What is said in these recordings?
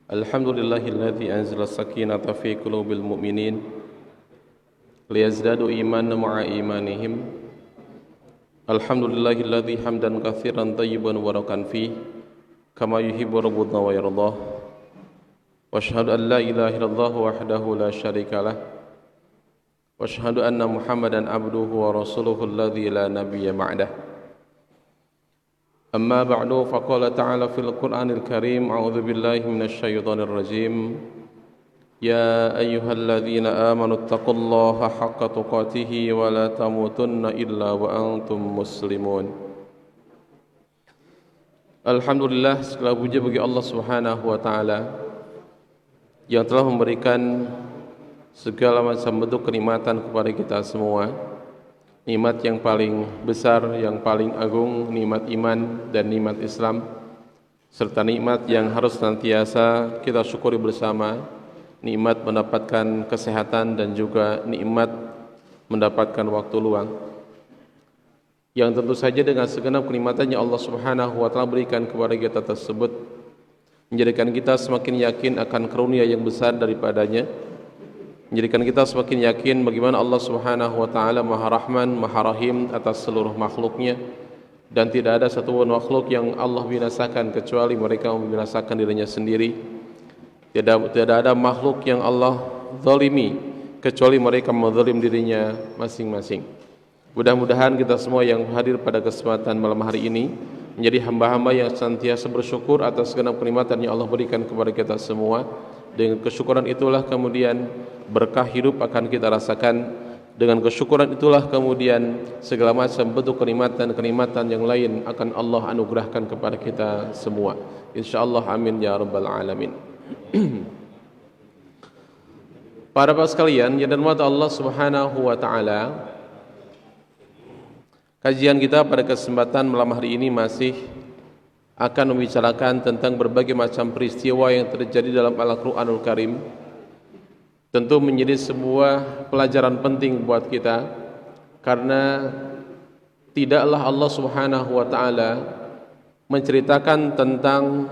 Alhamdulillahilladzi anzala sakinata fi qulubil mu'minin liyazdadu imanan ma'a imanihim. Alhamdulillahilladzi hamdan katsiran thayyiban mubarakan fi kama yuhibbu rabbuna wa yardah. Wa asyhadu an la ilaha illallah wahdahu la syarikalah. Wa asyhadu anna Muhammadan abduhu wa rasuluhu alladzi la nabiyya ba'dah. أما بعد فقال تعالى في القرآن الكريم أعوذ بالله من الشيطان الرجيم يا أيها الذين آمنوا اتقوا الله حق تقاته ولا تموتن إلا وأنتم مسلمون. Alhamdulillah, segala puji bagi Allah Subhanahu wa taala yang telah memberikan segala macam bentuk kenikmatan kepada kita semua. Nikmat yang paling besar, yang paling agung, nikmat iman dan nikmat Islam, serta nikmat yang harus senantiasa kita syukuri bersama, nikmat mendapatkan kesehatan dan juga nikmat mendapatkan waktu luang, yang tentu saja dengan segenap kenikmatannya Allah Subhanahu wa taala berikan kepada kita tersebut menjadikan kita semakin yakin akan karunia yang besar daripadanya, menjadikan kita semakin yakin bagaimana Allah Subhanahu wa taala Maha Rahman, Maha Rahim atas seluruh makhluknya, dan tidak ada satupun makhluk yang Allah binasakan kecuali mereka membinasakan dirinya sendiri. Tidak ada makhluk yang Allah zalimi kecuali mereka menzalim dirinya masing-masing. Mudah-mudahan kita semua yang hadir pada kesempatan malam hari ini menjadi hamba-hamba yang senantiasa bersyukur atas segala kenikmatan yang Allah berikan kepada kita semua. Dengan kesyukuran itulah kemudian berkah hidup akan kita rasakan. Dengan kesyukuran itulah kemudian segala macam bentuk kenikmatan yang lain akan Allah anugerahkan kepada kita semua. InsyaAllah, amin ya rabbal alamin. Para bapak sekalian yang dirahmati Allah Subhanahu wa taala, kajian kita pada kesempatan malam hari ini masih akan membicarakan tentang berbagai macam peristiwa yang terjadi dalam Al-Quranul Karim. Tentu menjadi sebuah pelajaran penting buat kita, karena tidaklah Allah Subhanahu wa taala menceritakan tentang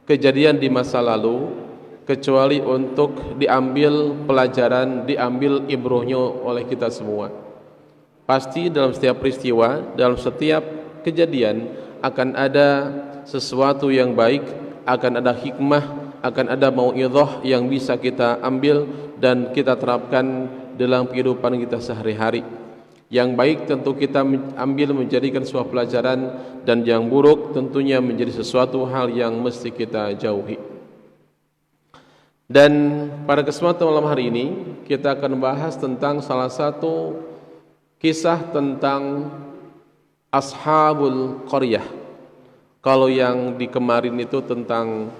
kejadian di masa lalu kecuali untuk diambil pelajaran, diambil ibrohnya oleh kita semua. Pasti dalam setiap peristiwa, dalam setiap kejadian akan ada sesuatu yang baik, akan ada hikmah, akan ada mau'izah yang bisa kita ambil dan kita terapkan dalam kehidupan kita sehari-hari. Yang baik tentu kita ambil menjadikan sebuah pelajaran, dan yang buruk tentunya menjadi sesuatu hal yang mesti kita jauhi. Dan pada kesempatan malam hari ini kita akan membahas tentang salah satu kisah tentang Ashabul Qaryah. Kalau yang di kemarin itu tentang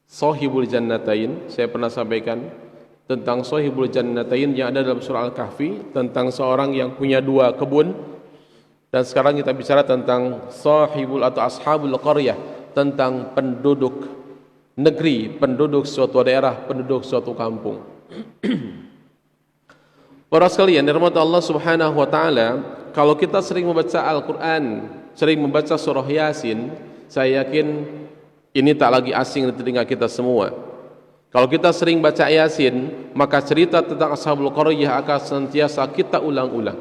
Shahibul Jannatain, saya pernah sampaikan tentang Shahibul Jannatain yang ada dalam surah Al-Kahfi, tentang seorang yang punya dua kebun. Dan sekarang kita bicara tentang Shahibul atau Ashabul Qaryah, tentang penduduk negeri, penduduk suatu daerah, penduduk suatu kampung. Para sekalian dirahmati Allah Subhanahu wa taala, kalau kita sering membaca Al-Qur'an, sering membaca surah Yasin, saya yakin ini tak lagi asing di telinga kita semua. Kalau kita sering baca Yasin, maka cerita tentang Ashabul Qaryah akan senantiasa kita ulang-ulang.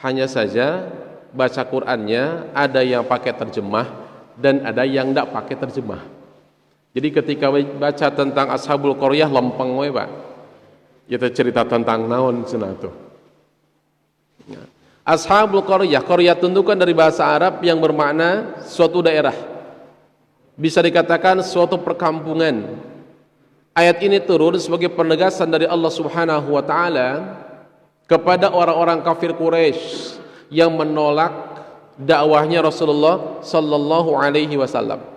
Hanya saja baca Qur'annya ada yang pakai terjemah dan ada yang tidak pakai terjemah. Jadi ketika baca tentang Ashabul Qaryah lempeng we, Pak. Kita cerita tentang naon cenah tuh. Ashabul Qaryah, Qaryah tundukan dari bahasa Arab yang bermakna suatu daerah. Bisa dikatakan suatu perkampungan. Ayat ini turun sebagai penegasan dari Allah Subhanahu wa taala kepada orang-orang kafir Quraisy yang menolak dakwahnya Rasulullah sallallahu alaihi wasallam.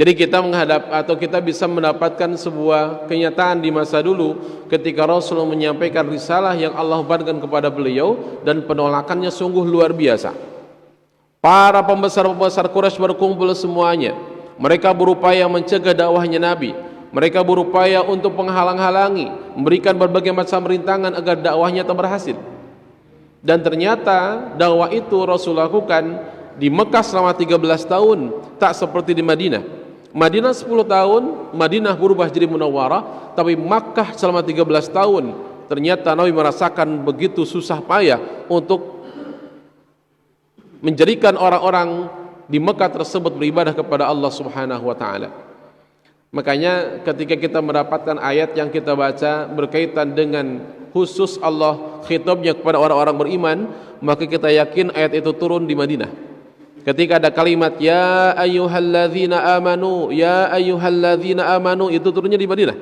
Jadi kita menghadap atau kita bisa mendapatkan sebuah kenyataan di masa dulu ketika Rasul menyampaikan risalah yang Allah berikan kepada beliau, dan penolakannya sungguh luar biasa. Para pembesar-pembesar Quraisy berkumpul semuanya. Mereka berupaya mencegah dakwahnya Nabi. Mereka berupaya untuk menghalang-halangi, memberikan berbagai macam rintangan agar dakwahnya tak berhasil. Dan ternyata dakwah itu Rasul lakukan Di Mekah selama 13 tahun, tak seperti di Madinah. Madinah 10 tahun, Madinah berubah jadi Munawwarah, tapi Makkah selama 13 tahun, ternyata Nabi merasakan begitu susah payah untuk menjadikan orang-orang di Mekah tersebut beribadah kepada Allah Subhanahu wa taala. Makanya ketika kita mendapatkan ayat yang kita baca berkaitan dengan khusus Allah khitabnya kepada orang-orang beriman, maka kita yakin ayat itu turun di Madinah. Ketika ada kalimat ya ayyuhalladzina amanu, ya ayyuhalladzina amanu, itu turunnya di Madinah.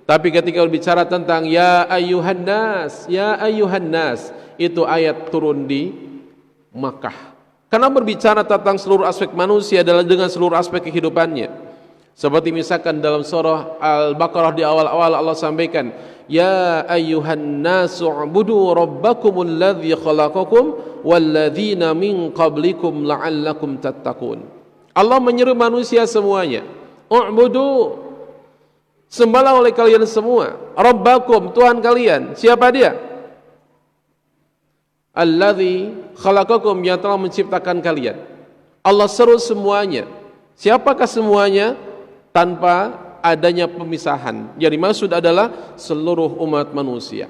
Tapi ketika berbicara tentang ya ayyuhan nas, ya ayyuhan nas, itu ayat turun di Makkah. Karena berbicara tentang seluruh aspek manusia adalah dengan seluruh aspek kehidupannya. Seperti misalkan dalam surah Al-Baqarah di awal-awal Allah sampaikan, ya ayyuhan nasu ubudu rabbakumul ladzi khalaqakum walladzina min qablikum la'allakum tattaqun. Allah menyeru manusia semuanya, ubudu, sembahlah oleh kalian semua, rabbakum, Tuhan kalian. Siapa dia? Alladzi khalaqakum, yang telah menciptakan kalian. Allah seru semuanya. Siapakah semuanya? Tanpa adanya pemisahan. Yang dimaksud adalah seluruh umat manusia.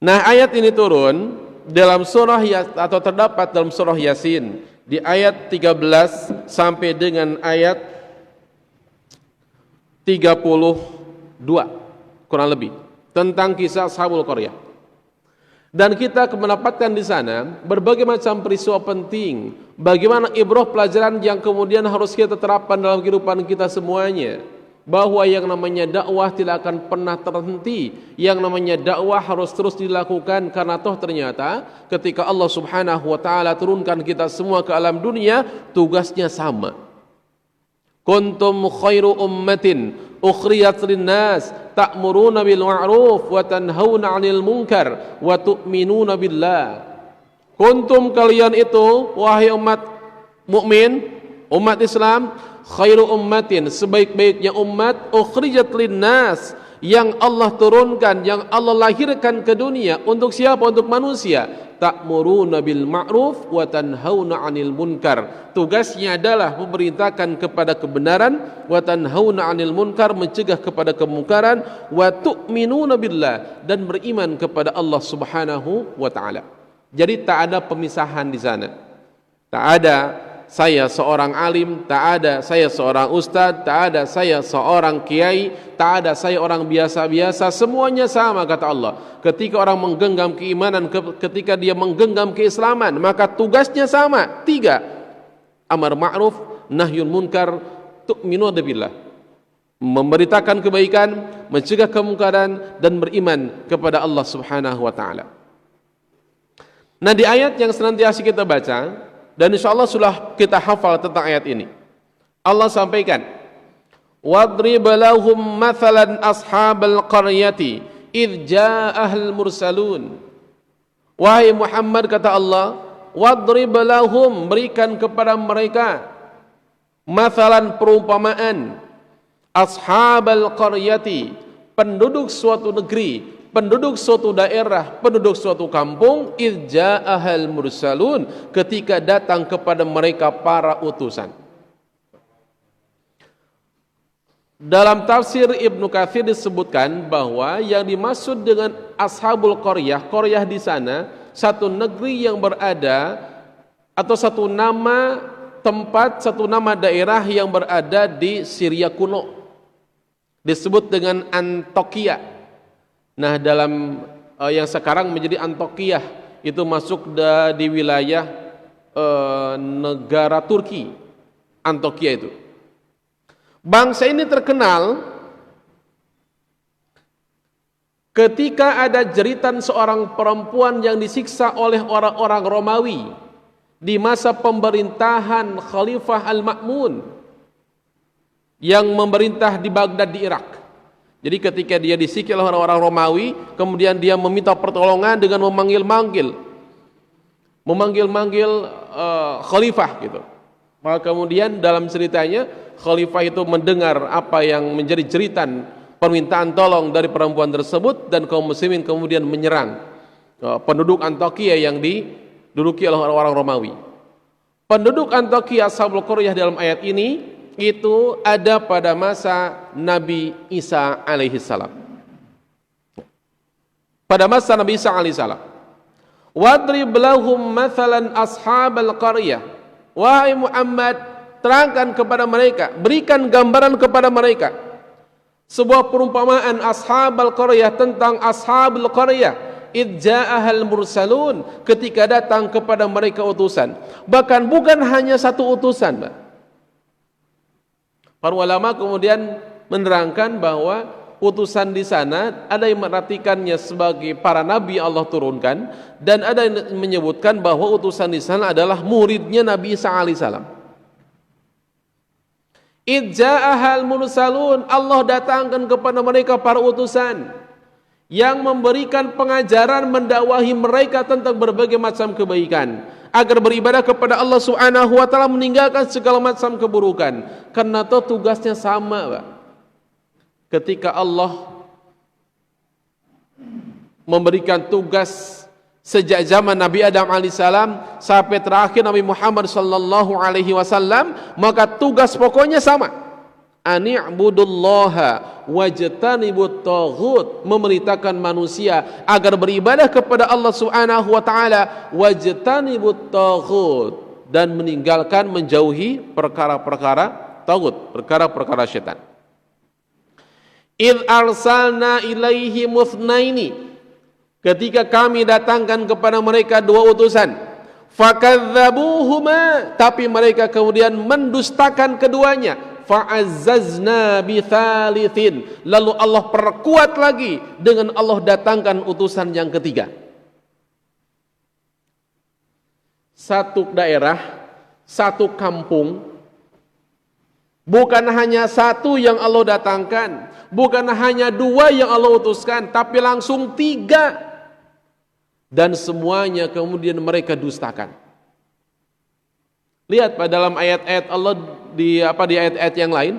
Nah, ayat ini turun dalam surah atau terdapat dalam surah Yasin di ayat 13 sampai dengan ayat 32 kurang lebih tentang kisah Ashabul Qaryah. Dan kita mendapatkan di sana berbagai macam peristiwa penting, bagaimana ibrah pelajaran yang kemudian harus kita terapkan dalam kehidupan kita semuanya, bahwa yang namanya dakwah tidak akan pernah terhenti, yang namanya dakwah harus terus dilakukan, karena toh ternyata ketika Allah Subhanahu wa taala turunkan kita semua ke alam dunia, tugasnya sama. Kuntum khairu ummatin ukhriyat linnas ta'muruna bil ma'ruf wa tanhauna 'anil munkar wa tu'minuna billah. Kuntum, kalian itu wahai umat mukmin, umat Islam, khairu ummatin, sebaik-baiknya umat, ukhrijat linnas, yang Allah turunkan, yang Allah lahirkan ke dunia untuk siapa? Untuk manusia. Ta'muruna bil ma'ruf wa tanhauna 'anil munkar. Tugasnya adalah memerintahkan kepada kebenaran, wa tanhauna 'anil munkar, mencegah kepada kemungkaran, wa tu'minuna billah, dan beriman kepada Allah Subhanahu wa taala. Jadi tak ada pemisahan di sana. Tak ada saya seorang alim, tak ada saya seorang ustadz, tak ada saya seorang kiai, tak ada saya orang biasa-biasa, semuanya sama kata Allah. Ketika orang menggenggam keimanan, ketika dia menggenggam keislaman, maka tugasnya sama, 3: amar ma'ruf, nahyul munkar, tu'minu billah, memberitakan kebaikan, mencegah kemungkaran, dan beriman kepada Allah Subhanahu wa taala. Nah, di ayat yang senantiasa kita baca, dan insyaallah sudah kita hafal tentang ayat ini, Allah sampaikan, wadrib lahum mathalan ashabal qaryati idh ja'ahal mursalun. Wahai Muhammad, kata Allah, wadrib lahum, berikan kepada mereka, mathalan, perumpamaan, ashabal qaryati, penduduk suatu negeri, penduduk suatu daerah, penduduk suatu kampung, idh ja'ahal mursalun, ketika datang kepada mereka para utusan. Dalam tafsir Ibnu Katsir disebutkan bahwa yang dimaksud dengan ashabul qaryah, qaryah di sana satu negeri yang berada, atau satu nama tempat, satu nama daerah yang berada di Syria kuno, disebut dengan Antokia. Nah, dalam yang sekarang menjadi Antokia, itu masuk di wilayah negara Turki, Antokia itu. Bangsa ini terkenal ketika ada jeritan seorang perempuan yang disiksa oleh orang-orang Romawi di masa pemerintahan Khalifah Al-Ma'mun yang memerintah di Baghdad di Irak. Jadi ketika dia disiksa oleh orang-orang Romawi, kemudian dia meminta pertolongan dengan memanggil-manggil khalifah gitu. Maka kemudian dalam ceritanya khalifah itu mendengar apa yang menjadi jeritan permintaan tolong dari perempuan tersebut, dan kaum muslimin kemudian menyerang penduduk Antokia yang diduduki oleh orang-orang Romawi. Penduduk Antakya Ashabul Qaryah dalam ayat ini itu ada pada masa Nabi Isa alaihissalam. Pada masa Nabi Isa alaihissalam. Wadrib lahum mathalan ashabal qaryah. Wahai Muhammad, terangkan kepada mereka, berikan gambaran kepada mereka sebuah perumpamaan ashabal qaryah, tentang ashabul qaryah. Idza'ahal mursalun, ketika datang kepada mereka utusan. Bahkan bukan hanya satu utusan, Pak. Para ulama kemudian menerangkan bahwa utusan di sana ada yang mengartikannya sebagai para nabi Allah turunkan, dan ada yang menyebutkan bahwa utusan di sana adalah muridnya Nabi Isa alaihissalam. Idza'ahal mursalun, Allah datangkan kepada mereka para utusan yang memberikan pengajaran, mendakwahi mereka tentang berbagai macam kebaikan, agar beribadah kepada Allah Subhanahu wa taala, meninggalkan segala macam keburukan. Karena itu tugasnya sama, Pak. Ketika Allah memberikan tugas sejak zaman Nabi Adam alaihissalam sampai terakhir Nabi Muhammad sallallahu alaihi wasallam, maka tugas pokoknya sama. Ani'budullaha wajtanibut taghut, memerintahkan manusia agar beribadah kepada Allah Subhanahu wa taala, wajtanibut taghut, dan meninggalkan, menjauhi perkara-perkara taghut, perkara-perkara syaitan. Idh arsalna ilaihi muthnaini, ketika kami datangkan kepada mereka dua utusan, fakadzabuhuma, tapi mereka kemudian mendustakan keduanya. Fa'azzazna bithalithin, lalu Allah perkuat lagi dengan Allah datangkan utusan yang ketiga. Satu daerah, satu kampung, bukan hanya satu yang Allah datangkan, bukan hanya dua yang Allah utuskan, tapi langsung tiga, dan semuanya kemudian mereka dustakan. Lihat pada dalam ayat-ayat Allah di ayat-ayat yang lain,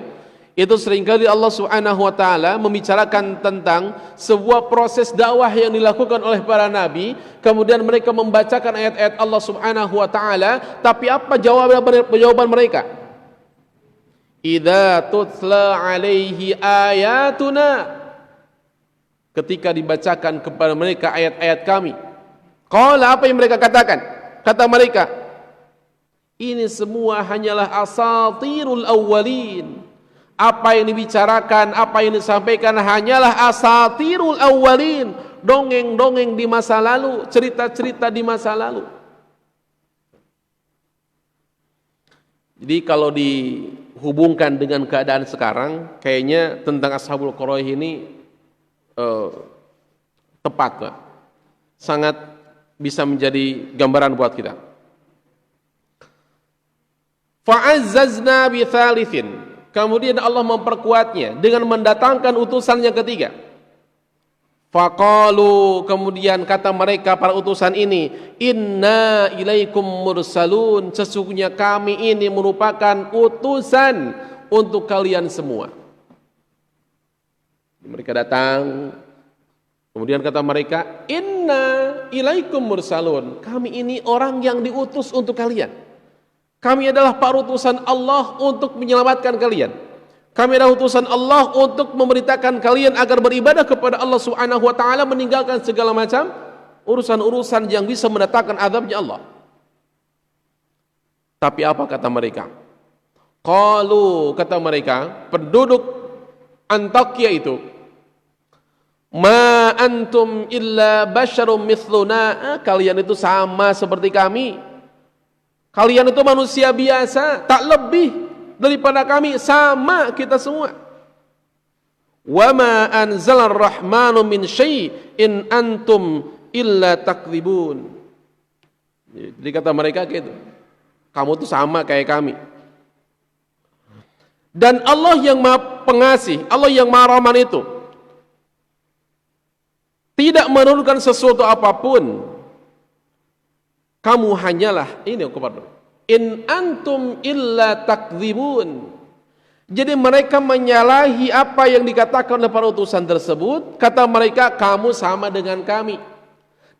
itu seringkali Allah Subhanahu wa taala membicarakan tentang sebuah proses dakwah yang dilakukan oleh para nabi, kemudian mereka membacakan ayat-ayat Allah Subhanahu wa taala, tapi apa jawaban mereka? Idza tutla alaihi ayatuna, ketika dibacakan kepada mereka ayat-ayat kami, qala, apa yang mereka katakan? Kata mereka, ini semua hanyalah asatirul awwalin. Apa yang dibicarakan, apa yang disampaikan hanyalah asatirul awwalin, dongeng-dongeng di masa lalu, cerita-cerita di masa lalu. Jadi kalau dihubungkan dengan keadaan sekarang, kayaknya tentang Ashabul Qaryah ini tepat, Pak. Sangat bisa menjadi gambaran buat kita. Fa'azzazna bithalithin, kemudian Allah memperkuatnya dengan mendatangkan utusan yang ketiga. Faqalu, kemudian kata mereka para utusan ini, inna ilaikum mursalun, sesungguhnya kami ini merupakan utusan untuk kalian semua. Mereka datang, kemudian kata mereka, inna ilaikum mursalun, kami ini orang yang diutus untuk kalian. Kami adalah para utusan Allah untuk menyelamatkan kalian. Kami adalah utusan Allah untuk memerintahkan kalian agar beribadah kepada Allah Subhanahu wa taala, meninggalkan segala macam urusan-urusan yang bisa mendatangkan azabnya Allah. Tapi apa kata mereka? Qalu, kata mereka, penduduk Antakya itu, ma antum illa basyarum mithluna, kalian itu sama seperti kami. Kalian itu manusia biasa, tak lebih daripada kami, sama kita semua. Wa ma anzalar rahmanu min syai'in antum illa takdzibun. Jadi kata mereka gitu, kamu tuh sama kayak kami. Dan Allah yang Maha Pengasih, Allah yang Maha Rahman itu tidak menurunkan sesuatu apapun. Kamu hanyalah ini kepada in antum illa takdzibun. Jadi mereka menyalahi apa yang dikatakan oleh para utusan tersebut. Kata mereka, kamu sama dengan kami.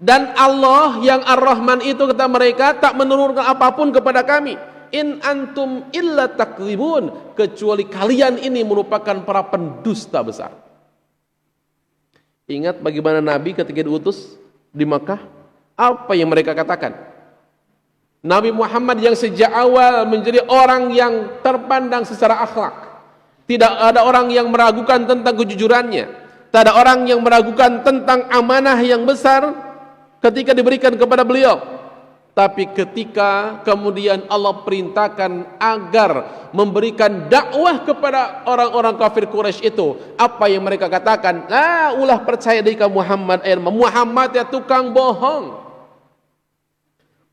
Dan Allah yang Ar-Rahman itu, kata mereka, tak menurunkan apapun kepada kami. In antum illa takdzibun, kecuali kalian ini merupakan para pendusta besar. Ingat bagaimana Nabi ketika diutus di Makkah, apa yang mereka katakan? Nabi Muhammad yang sejak awal menjadi orang yang terpandang secara akhlak. Tidak ada orang yang meragukan tentang kejujurannya. Tak ada orang yang meragukan tentang amanah yang besar ketika diberikan kepada beliau. Tapi ketika kemudian Allah perintahkan agar memberikan dakwah kepada orang-orang kafir Quraisy itu, apa yang mereka katakan? La ulah percaya diri kamu Muhammad, Muhammad ya tukang bohong.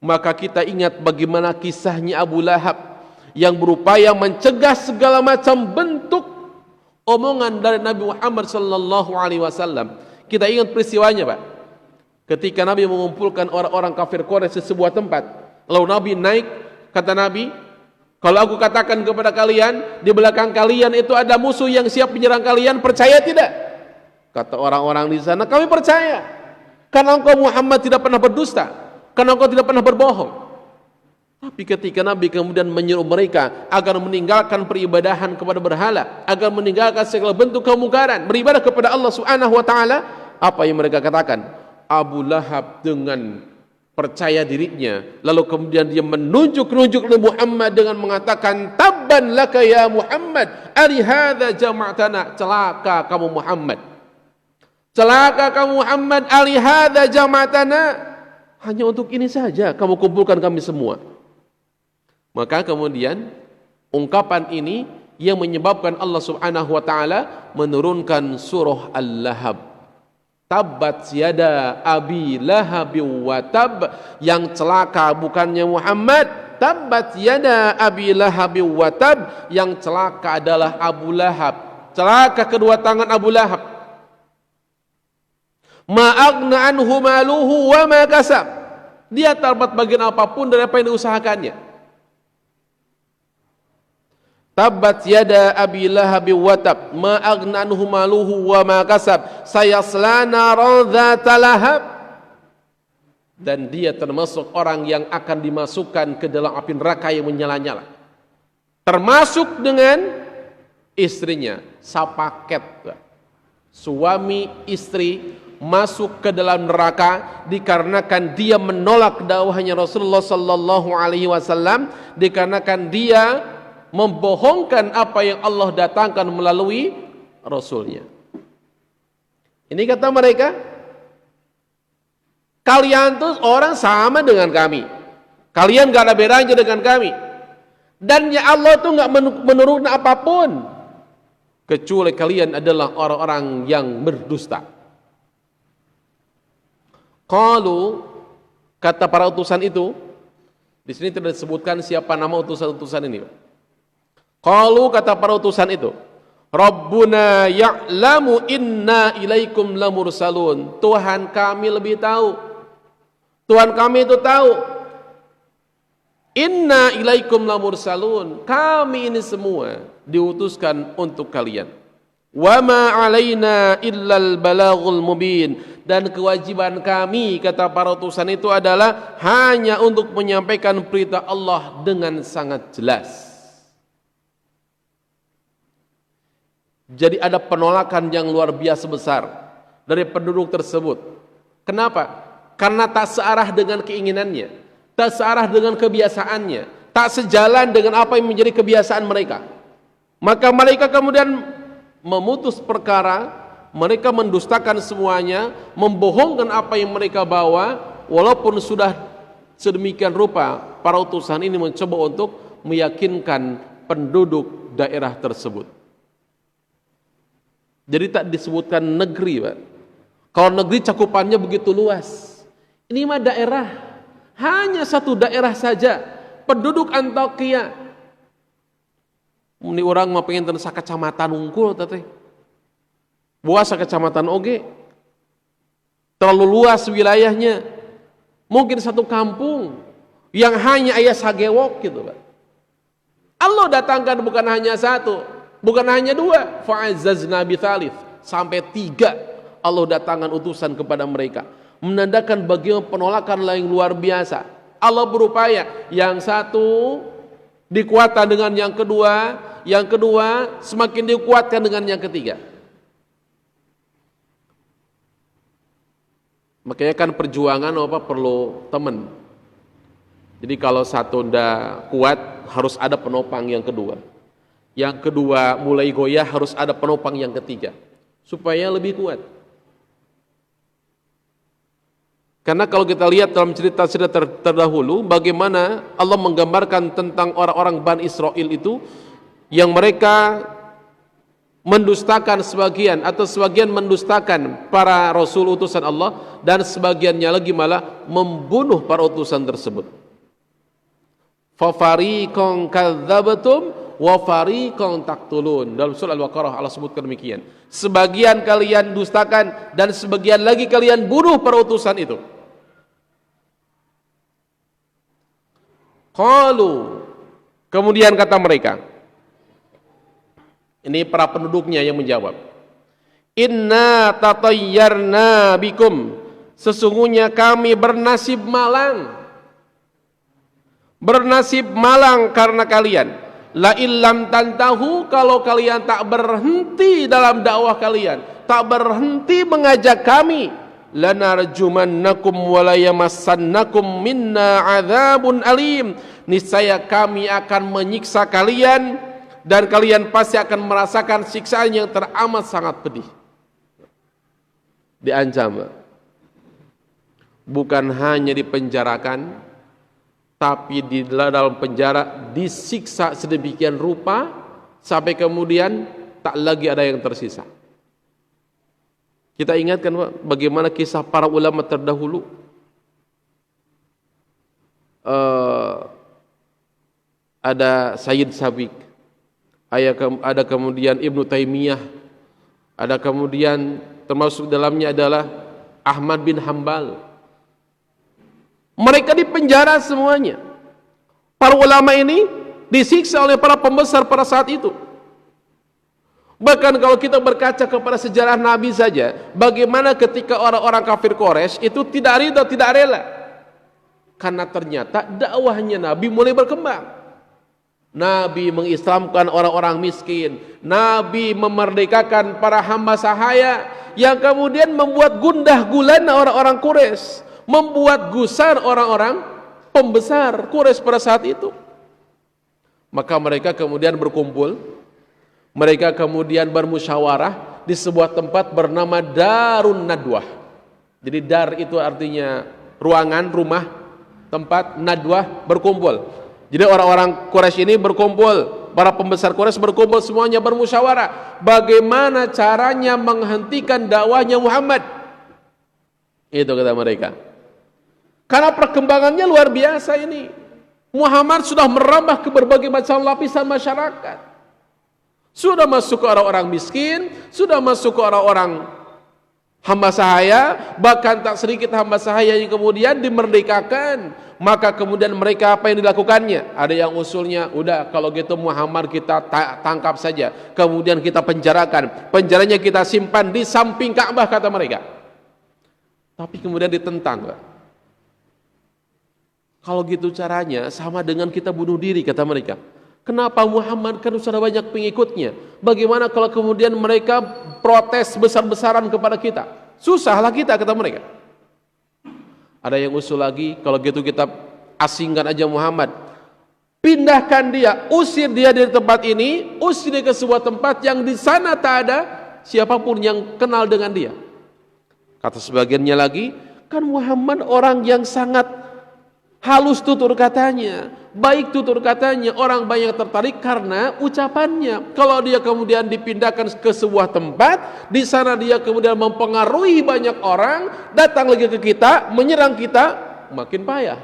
Maka kita ingat bagaimana kisahnya Abu Lahab yang berupaya mencegah segala macam bentuk omongan dari Nabi Muhammad sallallahu alaihi wasallam. Kita ingat peristiwanya, Pak. Ketika Nabi mengumpulkan orang-orang kafir Quraisy di sebuah tempat, lalu Nabi naik, kata Nabi, kalau aku katakan kepada kalian, di belakang kalian itu ada musuh yang siap menyerang kalian, percaya tidak? Kata orang-orang di sana, kami percaya, karena engkau Muhammad tidak pernah berdusta, karena engkau tidak pernah berbohong. Tapi ketika Nabi kemudian menyuruh mereka agar meninggalkan peribadahan kepada berhala, agar meninggalkan segala bentuk kemungkaran, beribadah kepada Allah Subhanahu wa taala, apa yang mereka katakan? Abu Lahab dengan percaya dirinya, lalu kemudian dia menunjuk-nunjuk Nabi Muhammad dengan mengatakan, tabban laka ya Muhammad, ali hadza jama'tana, celaka kamu Muhammad, celaka kamu Muhammad, ali hadza jama'tana, hanya untuk ini saja kamu kumpulkan kami semua. Maka kemudian ungkapan ini yang menyebabkan Allah Subhanahu wa taala menurunkan surah Al-Lahab. Tabbat yada abi lahabi wa tab, yang celaka bukannya Muhammad, tabbat yada abi lahabi wa tab, yang celaka adalah Abu Lahab, celaka kedua tangan Abu Lahab. Ma aghna anhu maluhu wa ma kasab, dia tak dapat bagian apapun dari apa yang diusahakannya. Tabbat yada abi lahabi wa tab, ma aghna anhu maluhu wa ma kasab, sayasla naran dzata lahab, dan dia termasuk orang yang akan dimasukkan ke dalam api neraka yang menyala-nyala, termasuk dengan istrinya. Sepaket suami istri masuk ke dalam neraka dikarenakan dia menolak dakwahnya Rasulullah sallallahu alaihi wasallam, dikarenakan dia membohongkan apa yang Allah datangkan melalui Rasulnya. Ini kata mereka, kalian tuh orang sama dengan kami, kalian gak ada bedanya dengan kami, dan ya Allah tuh gak menurunkan apapun kecuali kalian adalah orang-orang yang berdusta. Qalu, kata para utusan itu, di sini tidak disebutkan siapa nama utusan-utusan ini, Pak. Qalu, kata para utusan itu, Rabbuna ya'lamu inna ilaikum lamursalun, Tuhan kami lebih tahu, Tuhan kami itu tahu, inna ilaikum lamursalun, kami ini semua diutuskan untuk kalian. Wa ma alaina illal balaghul mubin, dan kewajiban kami, kata para utusan itu, adalah hanya untuk menyampaikan perintah Allah dengan sangat jelas. Jadi ada penolakan yang luar biasa besar dari penduduk tersebut. Kenapa? Karena tak searah dengan keinginannya, tak searah dengan kebiasaannya, tak sejalan dengan apa yang menjadi kebiasaan mereka. Maka mereka kemudian memutus perkara, mereka mendustakan semuanya, membohongkan apa yang mereka bawa, walaupun sudah sedemikian rupa para utusan ini mencoba untuk meyakinkan penduduk daerah tersebut. Jadi tak disebutkan negeri, Pak. Kalau negeri cakupannya begitu luas. Ini mah daerah, hanya satu daerah saja, penduduk Antakya. Ini orang mau pengen tensa kecamatan unggul, tete. Buasa kecamatan oge. Terlalu luas wilayahnya. Mungkin satu kampung yang hanya ayah sagewok gitu, Pak. Allah datangkan bukan hanya satu, bukan hanya dua, fa'azzazna bithalith, sampai 3 Allah datangkan utusan kepada mereka. menandakan bagaimana penolakan yang luar biasa. Allah berupaya, yang satu dikuatkan dengan yang kedua semakin dikuatkan dengan yang ketiga. Makanya kan perjuangan perlu teman. Jadi kalau satu ndak kuat, harus ada penopang yang kedua. Yang kedua mulai goyah, harus ada penopang yang ketiga, supaya lebih kuat. Karena kalau kita lihat dalam cerita-cerita terdahulu, bagaimana Allah menggambarkan tentang orang-orang Bani Israel itu, yang mereka mendustakan sebagian, atau sebagian mendustakan para rasul utusan Allah, dan sebagiannya lagi malah membunuh para utusan tersebut. Fafariqan kadzabatum wa fariqan taqtulun. Dalam surah Al-Baqarah Allah sebutkan demikian. Sebagian kalian dustakan dan sebagian lagi kalian bunuh para utusan itu. Qalu, kemudian kata mereka, ini para penduduknya yang menjawab, inna tatayyarna bikum, sesungguhnya kami bernasib malang karena kalian. La illam tantahu, kalau kalian tak berhenti dalam dakwah kalian, tak berhenti mengajak kami, lanarjumannakum wa la yamassannakum minna adzabun alim, niscaya kami akan menyiksa kalian dan kalian pasti akan merasakan siksaan yang teramat sangat pedih. Diancam, bukan hanya dipenjarakan, tapi di dalam penjara disiksa sedemikian rupa sampai kemudian tak lagi ada yang tersisa. Kita ingatkan bagaimana kisah para ulama terdahulu. Ada Sayyid Sabiq, ada kemudian Ibnu Taimiyah, ada kemudian termasuk dalamnya adalah Ahmad bin Hambal. Mereka dipenjara semuanya. Para ulama ini disiksa oleh para pembesar pada saat itu. Bahkan kalau kita berkaca kepada sejarah Nabi saja, bagaimana ketika orang-orang kafir Quraisy itu tidak ridha, tidak rela, karena ternyata dakwahnya Nabi mulai berkembang. Nabi mengislamkan orang-orang miskin, Nabi memerdekakan para hamba sahaya, yang kemudian membuat gundah gulana orang-orang Quraisy, membuat gusar orang-orang pembesar Quraisy pada saat itu. Maka mereka kemudian berkumpul, mereka kemudian bermusyawarah di sebuah tempat bernama Darun Nadwah. Jadi dar itu artinya ruangan, rumah, tempat, nadwah berkumpul. Jadi orang-orang Quraisy ini berkumpul, para pembesar Quraisy berkumpul, semuanya bermusyawarah bagaimana caranya menghentikan dakwahnya Muhammad. Itu kata mereka. Karena perkembangannya luar biasa ini. Muhammad sudah merambah ke berbagai macam lapisan masyarakat. Sudah masuk ke orang-orang miskin, sudah masuk ke orang-orang hamba sahaya, bahkan tak sedikit hamba sahaya yang kemudian dimerdekakan. Maka kemudian mereka apa yang dilakukannya? Ada yang usulnya, udah kalau gitu Muhammad kita tangkap saja, kemudian kita penjarakan, penjaranya kita simpan di samping Ka'bah, kata mereka. Tapi kemudian ditentang, Pak. Kalau gitu caranya sama dengan kita bunuh diri, kata mereka. Kenapa Muhammad kan sudah banyak pengikutnya? Bagaimana kalau kemudian mereka protes besar-besaran kepada kita? Susahlah kita, kata mereka. Ada yang usul lagi, kalau gitu kita asingkan aja Muhammad. Pindahkan dia, usir dia dari tempat ini, usir dia ke sebuah tempat yang di sana tak ada siapapun yang kenal dengan dia. Kata sebagiannya lagi, kan Muhammad orang yang sangat halus tutur katanya, baik tutur katanya, orang banyak tertarik karena ucapannya. Kalau dia kemudian dipindahkan ke sebuah tempat, di sana dia kemudian mempengaruhi banyak orang, datang lagi ke kita, menyerang kita, makin payah.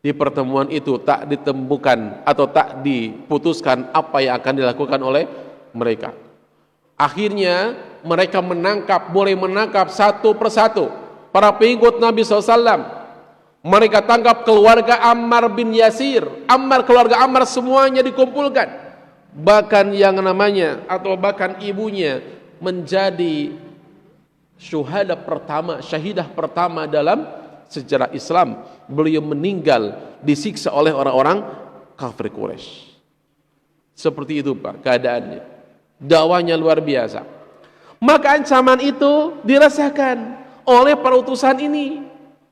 Di pertemuan itu tak ditemukan atau tak diputuskan apa yang akan dilakukan oleh mereka. Akhirnya mereka mulai menangkap satu persatu para pengikut Nabi SAW. Mereka tangkap keluarga Ammar bin Yasir, keluarga Ammar semuanya dikumpulkan. Bahkan yang namanya atau bahkan ibunya menjadi syahidah pertama dalam sejarah Islam. Beliau meninggal disiksa oleh orang-orang kafir Quraisy. Seperti itu Pak keadaannya. Dakwahnya luar biasa. Maka ancaman itu dirasakan oleh para utusan ini.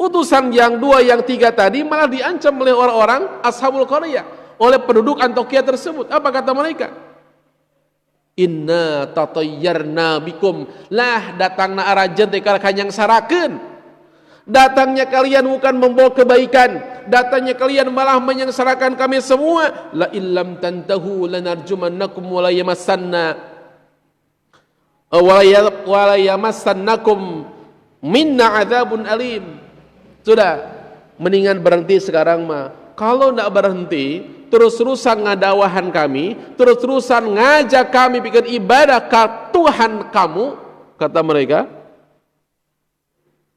Utusan yang 2, yang 3 tadi malah diancam oleh orang-orang Ashabul Qaryah, oleh penduduk Antioquia tersebut. Apa kata mereka? Inna tatayyarna bikum, lah datangna arajen teh kanyang sarakeun. Datangnya kalian bukan membawa kebaikan, datangnya kalian malah menyengsarakan kami semua. La illam tantahu lanarjumannakum wa la yamassanna wa la yamassannakum minna adzabun alim. Sudah, mendingan berhenti sekarang mah. Kalau tidak berhenti, terus-terusan ngadawahan kami, terus-terusan ngajak kami bikin ibadah ke Tuhan kamu, kata mereka,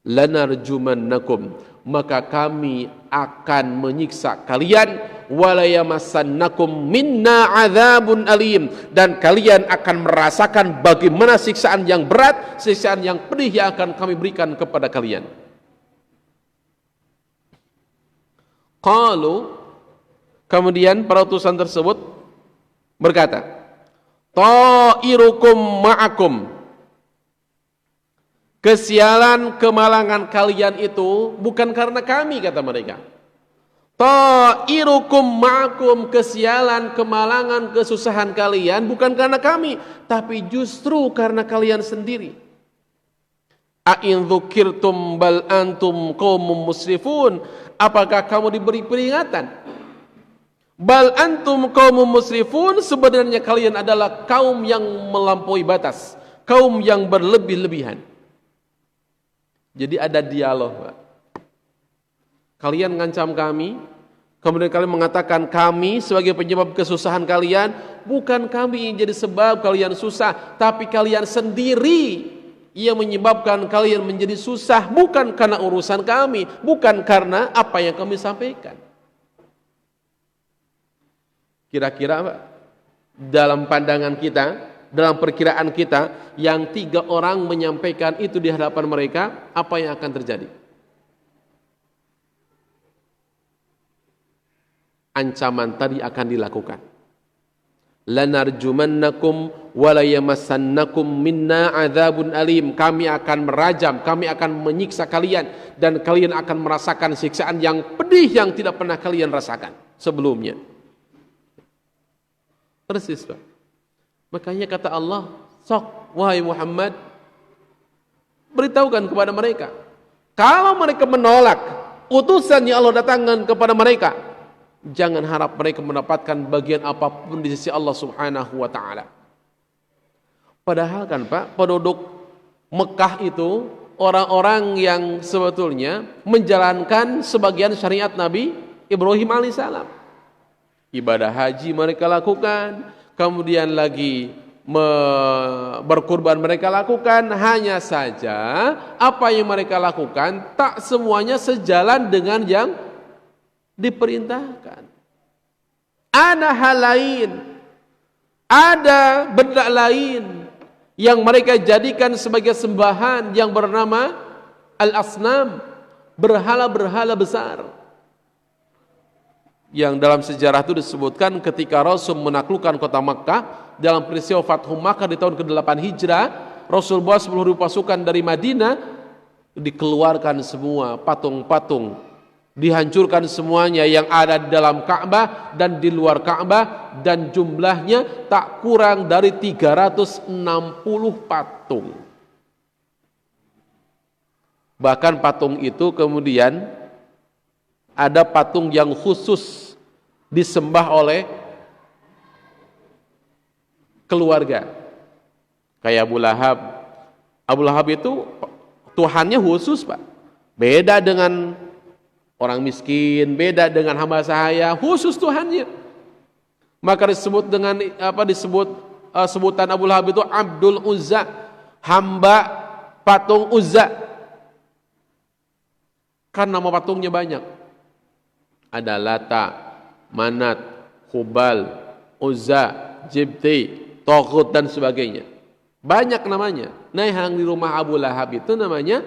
lanarjumannakum, maka kami akan menyiksa kalian, walayamassannakum minna adzabun alim, dan kalian akan merasakan bagaimana siksaan yang berat, siksaan yang pedih yang akan kami berikan kepada kalian. Qalu, kemudian para utusan tersebut berkata, ta'irukum ma'akum, kesialan kemalangan kalian itu bukan karena kami, kata mereka. Ta'irukum ma'akum, kesialan kemalangan kesusahan kalian bukan karena kami, tapi justru karena kalian sendiri. A'in dzukirtum bal antum qaumum musrifun, apakah kamu diberi peringatan? Bal antum qaumum musrifun, sebenarnya kalian adalah kaum yang melampaui batas, kaum yang berlebih-lebihan. Jadi ada dialog, Pak. Kalian ngancam kami, kemudian kalian mengatakan kami sebagai penyebab kesusahan kalian. Bukan kami yang jadi sebab kalian susah, tapi kalian sendiri yang menyebabkan kalian menjadi susah, bukan karena urusan kami, bukan karena apa yang kami sampaikan. Kira-kira Pak, dalam pandangan kita, dalam perkiraan kita, yang 3 orang menyampaikan itu di hadapan mereka, apa yang akan terjadi? Ancaman tadi akan dilakukan. Lanarjumannakum walayamassannakum minna adzabun alim, kami akan merajam, kami akan menyiksa kalian, dan kalian akan merasakan siksaan yang pedih yang tidak pernah kalian rasakan sebelumnya. Persis Pak. Makanya kata Allah, sok wahai Muhammad, beritahukan kepada mereka, kalau mereka menolak utusan yang Allah datangkan kepada mereka, jangan harap mereka mendapatkan bagian apapun di sisi Allah Subhanahu wa ta'ala. Padahal kan Pak, penduduk Mekah itu orang-orang yang sebetulnya menjalankan sebagian syariat Nabi Ibrahim alaihissalam. Ibadah haji mereka lakukan, kemudian lagi berkurban mereka lakukan. Hanya saja apa yang mereka lakukan tak semuanya sejalan dengan yang diperintahkan. Ada hal lain, ada benda lain yang mereka jadikan sebagai sembahan yang bernama al-asnam, berhala-berhala besar. Yang dalam sejarah itu disebutkan ketika Rasul menaklukkan kota Makkah dalam peristiwa Fathu Makkah di tahun ke-8 Hijrah, Rasul bawa 10.000 pasukan dari Madinah, dikeluarkan semua patung-patung, dihancurkan semuanya yang ada di dalam Ka'bah dan di luar Ka'bah, dan jumlahnya tak kurang dari 360 patung. Bahkan patung itu kemudian ada patung yang khusus disembah oleh keluarga, kayak Abu Lahab. Abu Lahab itu Tuhannya khusus Pak, beda dengan orang miskin, beda dengan hamba sahaya, khusus Tuhannya. Maka disebut dengan sebutan Abu Lahab itu Abdul Uzza, hamba patung Uzza. Kan nama patungnya banyak. Ada Lata, Manat, Hubal, Uzza, Jibti, Toghut dan sebagainya. Banyak namanya. Nah, yang di rumah Abu Lahab itu namanya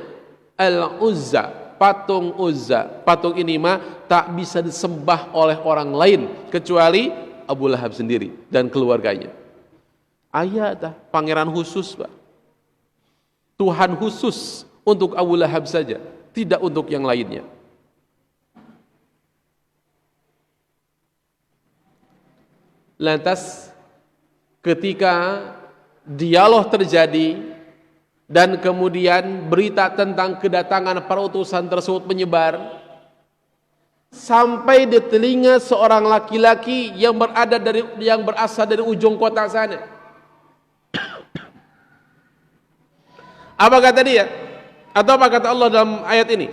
Al-Uzza, patung Uzza. Patung ini mah tak bisa disembah oleh orang lain kecuali Abu Lahab sendiri dan keluarganya. Ayat pangeran khusus, Pak. Tuhan khusus untuk Abu Lahab saja, tidak untuk yang lainnya. Lantas ketika dialog terjadi dan kemudian berita tentang kedatangan para utusan tersebut menyebar sampai di telinga seorang laki-laki yang berasal dari ujung kota sana. Apa kata dia? Atau apa kata Allah dalam ayat ini?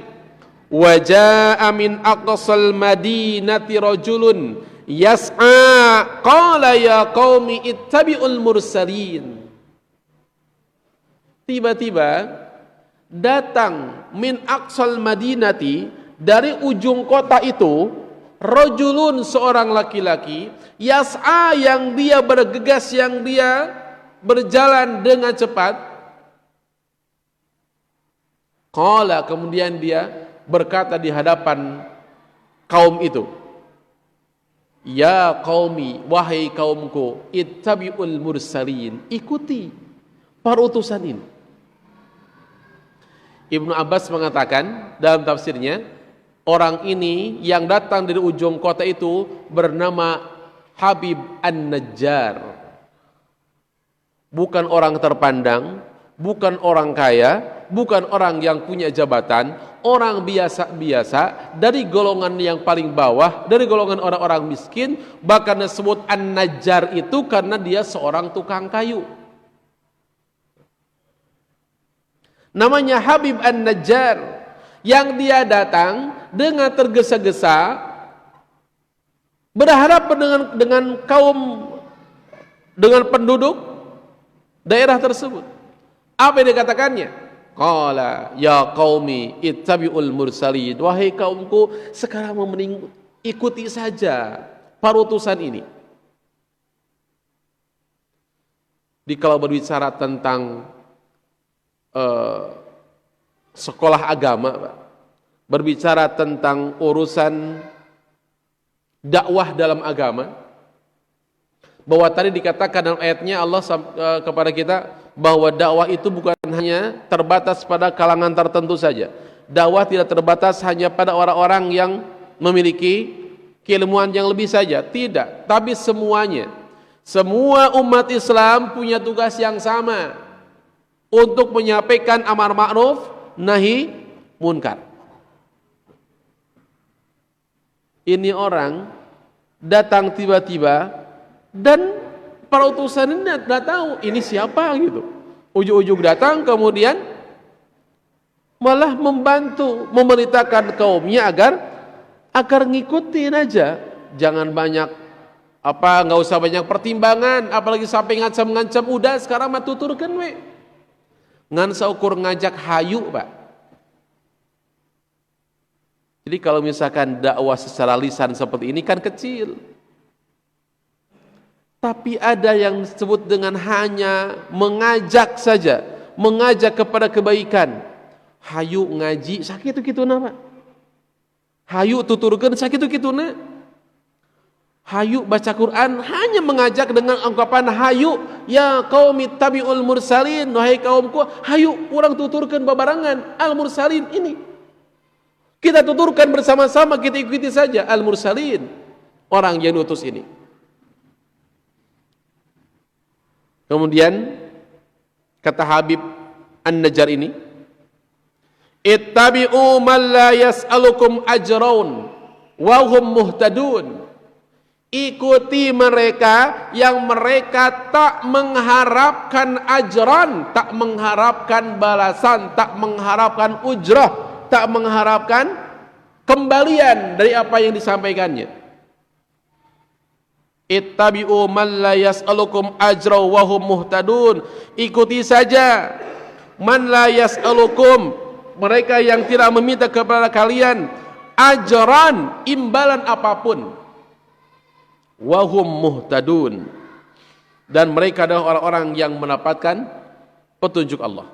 Wa jaa'a min aqsal madinati rajulun yas'a qala ya qaumi ittabi'ul mursalin. Tiba-tiba datang min aqsal madinati, dari ujung kota itu, rajulun, seorang laki-laki, yas'a, yang dia bergegas, yang dia berjalan dengan cepat. Qala, kemudian dia berkata di hadapan kaum itu, ya qaumi, wahai kaumku, ittabi'ul mursalin, ikuti para utusan ini. Ibnu Abbas mengatakan dalam tafsirnya, orang ini yang datang dari ujung kota itu bernama Habib An-Najjar. Bukan orang terpandang, bukan orang kaya, bukan orang yang punya jabatan, orang biasa-biasa dari golongan yang paling bawah, dari golongan orang-orang miskin. Bahkan disebut An-Najjar itu karena dia seorang tukang kayu. Namanya Habib An-Najjar, yang dia datang dengan tergesa-gesa berharap dengan kaum, dengan penduduk daerah tersebut. Apa yang dikatakannya? Qala ya qaumi ittabi'ul mursalin, wahai kaumku, sekarang ikuti saja para utusan ini. Kalau berbicara tentang sekolah agama, Pak, berbicara tentang urusan dakwah dalam agama, bahwa tadi dikatakan dalam ayatnya Allah kepada kita bahwa dakwah itu bukan hanya terbatas pada kalangan tertentu saja. Dakwah tidak terbatas hanya pada orang-orang yang memiliki keilmuan yang lebih saja, tidak, tapi semuanya. Semua umat Islam punya tugas yang sama untuk menyampaikan amar ma'ruf nahi munkar. Ini orang datang tiba-tiba dan para utusan ini tidak tahu ini siapa gitu. Ujug-ujug datang kemudian malah membantu memerintahkan kaumnya agar ngikutin aja. Jangan banyak nggak usah banyak pertimbangan, apalagi sampai ngancam-ngancam. Udah sekarang mah tuturkeun we. Ngan saukur ngajak hayu, Pak. Jadi kalau misalkan dakwah secara lisan seperti ini kan kecil. Tapi ada yang disebut dengan hanya mengajak saja, mengajak kepada kebaikan. Hayu ngaji sakitu-kituna, Pak. Hayu tuturkeun sakitu-kituna. Hayu baca Quran, hanya mengajak dengan ungkapan hayu ya qaumi tabi'ul mursalin, wahai kaumku, hayu urang tuturkeun babarangan al mursalin ini. Kita tuturkan bersama-sama, kita ikuti saja al mursalin, orang yang diutus ini. Kemudian kata Habib An-Najjar ini, ittabi'u man la yas'alukum ajraun wa hum muhtadun. Ikuti mereka yang mereka tak mengharapkan ajran, tak mengharapkan balasan, tak mengharapkan ujrah, tak mengharapkan kembalian dari apa yang disampaikannya. Ittabi'u man la yas'alukum ajra wa hum muhtadun. Ikuti saja man la yas'alukum, mereka yang tidak meminta kepada kalian ajran, imbalan apapun, wa hum muhtadun, dan mereka adalah orang-orang yang mendapatkan petunjuk Allah.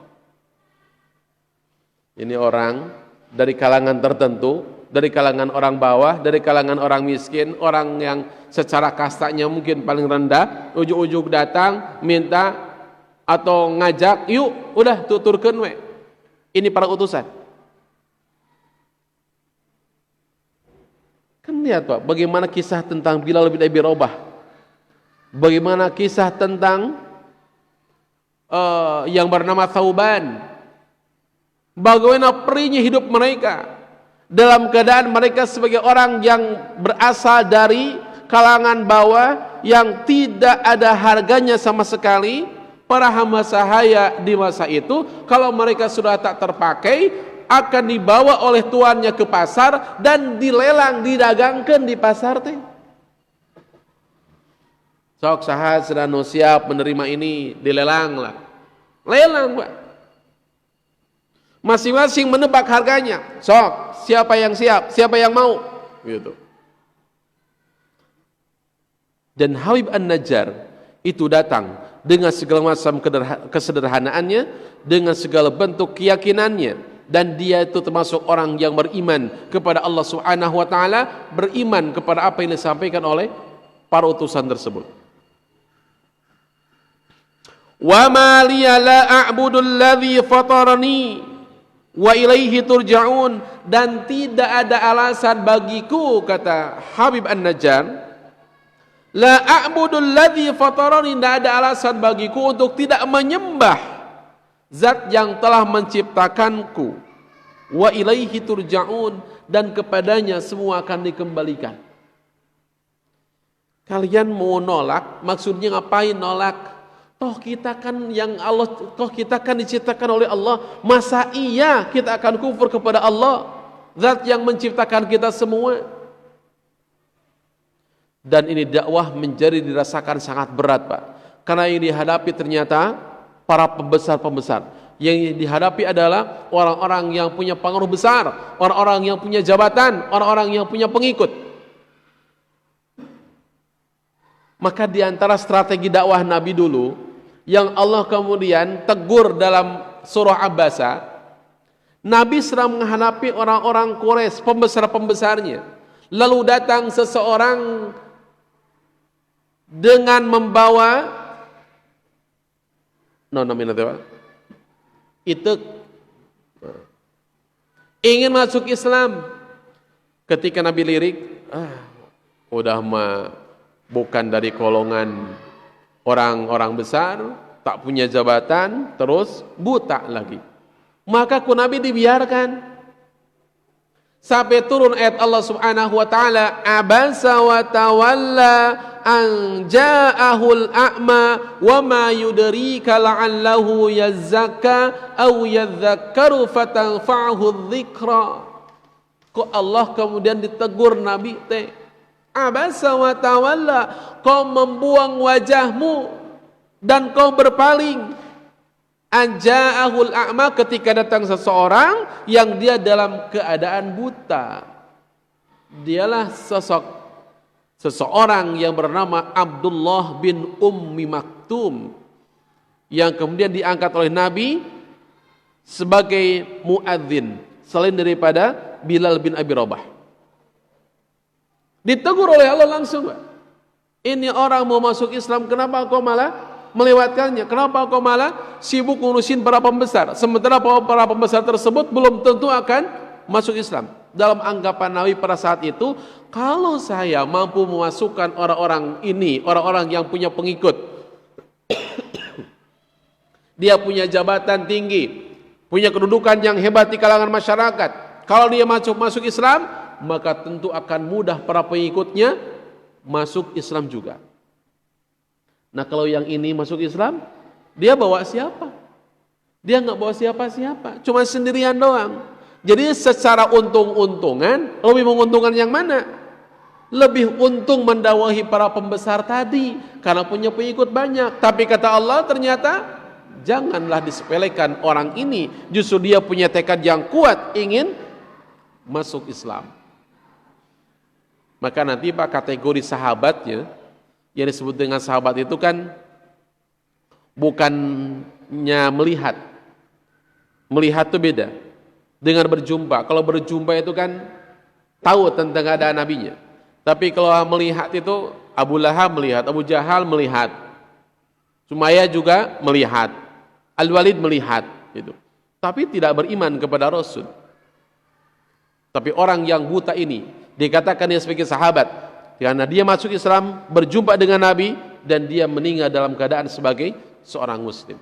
Ini orang dari kalangan tertentu, dari kalangan orang bawah, dari kalangan orang miskin, orang yang secara kastanya mungkin paling rendah, ujug-ujug datang minta atau ngajak, yuk udah tuturkeun we. Ini para utusan. Kan lihat Pak, bagaimana kisah tentang Bilal bin Abi Rabah, bagaimana kisah tentang yang bernama Thauban, bagaimana perinya hidup mereka dalam keadaan mereka sebagai orang yang berasal dari kalangan bawah yang tidak ada harganya sama sekali. Para hamba sahaya di masa itu kalau mereka sudah tak terpakai akan dibawa oleh tuannya ke pasar dan dilelang, didagangkan di pasar teh. Sok saha sedang siap menerima ini, dilelang lah. Lelang Pak. Masing-masing menebak harganya. Sok, siapa yang siap, siapa yang mau, gitu. Dan Habib An-Najjar itu datang dengan segala macam kesederhanaannya, dengan segala bentuk keyakinannya, dan dia itu termasuk orang yang beriman kepada Allah Subhanahu wa taala, beriman kepada apa yang disampaikan oleh para utusan tersebut. Wa ma liya la a'budu alladhi fatarani wa ilaihi turja'un, dan tidak ada alasan bagiku, kata Habib An-Najjar, la a'budul ladzi fatarani, tidak ada alasan bagiku untuk tidak menyembah zat yang telah menciptakanku, wa ilaihi turja'un, dan kepadanya semua akan dikembalikan. Kalian mau nolak, maksudnya ngapain nolak? Toh kita kan yang Allah, toh kita kan diciptakan oleh Allah, masa iya kita akan kufur kepada Allah, zat yang menciptakan kita semua? Dan ini dakwah menjadi dirasakan sangat berat Pak, karena yang dihadapi ternyata para pembesar-pembesar. Yang dihadapi adalah orang-orang yang punya pengaruh besar, orang-orang yang punya jabatan, orang-orang yang punya pengikut. Maka di antara strategi dakwah Nabi dulu yang Allah kemudian tegur dalam surah Abasa, Nabi sedang menghadapi orang-orang Quraisy, pembesar-pembesarnya. Lalu datang seseorang dengan membawa itu ingin masuk Islam. Ketika Nabi lirik, udah mah bukan dari golongan orang-orang besar, tak punya jabatan, terus buta lagi. Maka ku Nabi dibiarkan sampai turun ayat Allah Subhanahu wa taala, abasa wa tawalla an ja'ahul a'ma wa ma yudrika la'allahu yazzakka aw yadhakkaru fatanfa'ahu dzikra. Kok Allah kemudian ditegur Nabi teh, abasa wa tawalla, kau membuang wajahmu dan kau berpaling. Anja'ahul a'ma, ketika datang seseorang yang dia dalam keadaan buta. Dialah seseorang yang bernama Abdullah bin Ummi Maktum, yang kemudian diangkat oleh Nabi sebagai muadzin selain daripada Bilal bin Abi Rabah. Ditegur oleh Allah langsung, ini orang mau masuk Islam, kenapa kau malah melewatkannya? Kenapa kau malah sibuk ngurusin para pembesar, sementara para pembesar tersebut belum tentu akan masuk Islam? Dalam anggapan Nabi pada saat itu, kalau saya mampu memasukkan orang-orang ini, orang-orang yang punya pengikut, dia punya jabatan tinggi, punya kedudukan yang hebat di kalangan masyarakat, kalau dia masuk Islam, maka tentu akan mudah para pengikutnya masuk Islam juga. Nah kalau yang ini masuk Islam, dia bawa siapa? Dia nggak bawa siapa-siapa, cuma sendirian doang. Jadi secara untung-untungan, lebih menguntungkan yang mana? Lebih untung mendakwahi para pembesar tadi, karena punya pengikut banyak. Tapi kata Allah ternyata, janganlah disepelekan orang ini, justru dia punya tekad yang kuat, ingin masuk Islam. Maka nanti Pak, kategori sahabatnya, yang disebut dengan sahabat itu kan bukan melihat. Melihat itu beda dengan berjumpa. Kalau berjumpa itu kan tahu tentang keadaan nabinya. Tapi kalau melihat itu Abu Lahab melihat, Abu Jahal melihat, Sumayyah juga melihat, Al-Walid melihat gitu. Tapi tidak beriman kepada Rasul. Tapi orang yang buta ini dikatakan dia sebagai sahabat karena dia masuk Islam, berjumpa dengan Nabi, dan dia meninggal dalam keadaan sebagai seorang muslim.